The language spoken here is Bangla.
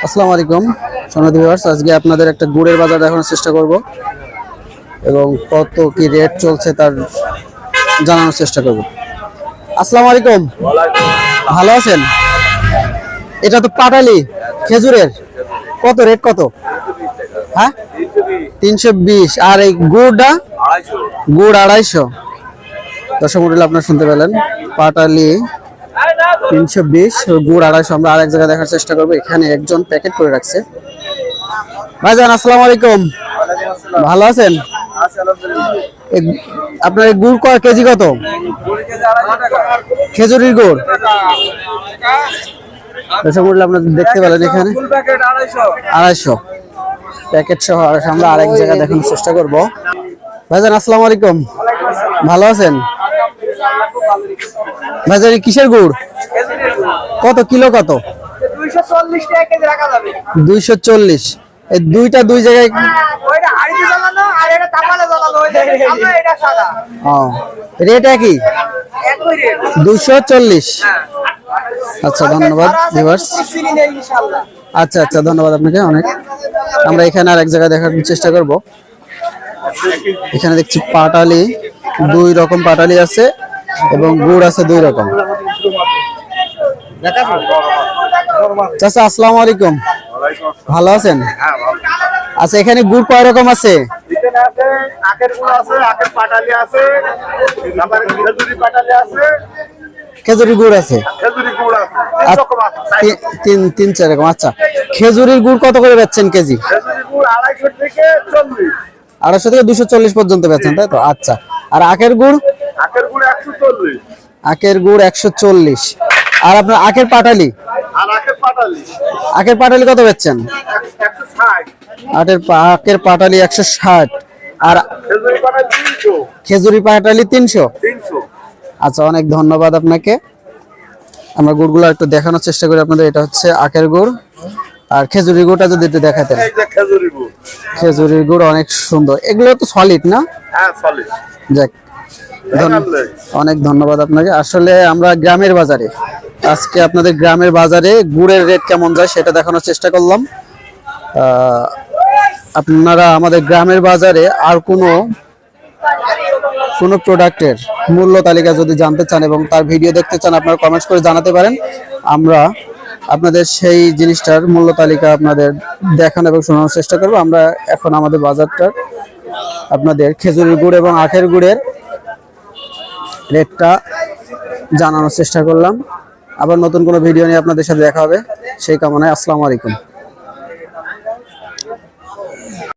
আসসালামু আলাইকুম সম্মানিত ভিউয়ার্স, আজকে আপনাদের একটা গুড়ের বাজার দেখানোর চেষ্টা করব এবং কত কি রেট চলছে তার জানানোর চেষ্টা করব। আসসালামু আলাইকুম, ভালো আছেন? এটা তো পাটালি খেজুরের, কত রেট কত? হ্যাঁ 320। আর এই গুড়টা? গুড় 250। দর্শক মণ্ডলী আপনারা শুনতে পেলেন, পাটালি 320, গুড় 250। আমরা আরেক জায়গায় দেখার চেষ্টা করবো। এখানে একজন প্যাকেট করে রাখছে। ভাইজান আসসালামু আলাইকুম, ভালো আছেন? আপনার এই গুড় কেজি কত? খেজুরির গুড় আপনারা দেখতে পেলেন এখানে 250 প্যাকেট সহ। আমরা আরেক জায়গায় দেখানোর চেষ্টা করব। ভাইজান আসসালামু আলাইকুম, ভালো আছেন? ভাইজান কিসের গুড়? কত কিলো? কত? 240 টাকা কেজি রাখা যাবে। 240। এই দুইটা দুই জায়গায়, ওইটা হাড়িতে জ্বালানো আর এটা তামালে জ্বালানো হয়ে যায়। আমরা এটা সাদা। রেট একই, একই রেট 240। আচ্ছা ধন্যবাদ ভিউয়ার্স। চিনি নেই ইনশাআল্লাহ। আচ্ছা আচ্ছা, ধন্যবাদ আপনাকে অনেক। আমরা এখানে আরেক জায়গায় দেখার চেষ্টা করব। এখানে দেখছি পাটালি, দুই রকম পাটালি আছে এবং গুড় আছে দুই রকম। চাচা আসসালামু আলাইকুম, ভালো আছেন? আচ্ছা, এখানে গুড় কয় রকম আছে? এখানে আছে আখের গুড় আছে, আখের পাটালি আছে, তারপরে খেজুরি পাটালি আছে, খেজুরি গুড় আছে, খেজুরি গুড় আছে, তিন রকম আছে। তিন চার রকম। আচ্ছা, খেজুরির গুড় কত করে বেচছেন কেজি? খেজুরি গুড় 250 থেকে 40, 250 থেকে 240 পর্যন্ত বেচেন, তাই তো? আচ্ছা, আর আখের গুড়? আখের গুড় 140, আখের গুড় 140। আর আপনার আখের পাটালি? আর আখের পাটালি আখের পাটালি কত বেচছেন? 160, আখের পাটালি 160। আর খেজুরি পাটালি 300, খেজুরি পাটালি 300। 300। আচ্ছা, অনেক ধন্যবাদ আপনাকে। আমরা গুড়গুলো একটু দেখানোর চেষ্টা করি আপনাদের। এটা হচ্ছে আখের গুড়, আর খেজুরি গুড়টা যদি একটু দেখাতেন। এই যে খেজুরি গুড়, খেজুরির গুড় অনেক সুন্দর। এগুলো তো সলিড না? হ্যাঁ সলিড। যাক, অনেক ধন্যবাদ আপনাকে। আসলে আমরা গ্রামের বাজারে, আজকে আপনাদের গ্রামের বাজারে গুড়ের রেট কেমন যায় সেটা দেখানোর চেষ্টা করলাম। আপনারা আমাদের গ্রামের বাজারে আর কোনো প্রোডাক্টের মূল্য তালিকা যদি জানতে চান এবং তার ভিডিও দেখতে চান, আপনারা কমেন্টস করে জানাতে পারেন। আমরা আপনাদের সেই জিনিসটার মূল্য তালিকা আপনাদের দেখানো এবং শোনানোর চেষ্টা করব। আমরা এখন আমাদের বাজারটার আপনাদের খেজুরের গুড় এবং আখের গুড়ের রেটটা জানানোর চেষ্টা করলাম। আবার নতুন কোনো ভিডিও নিয়ে আপনাদের সাথে দেখা হবে, সেই কামনায়। আসসালামু আলাইকুম।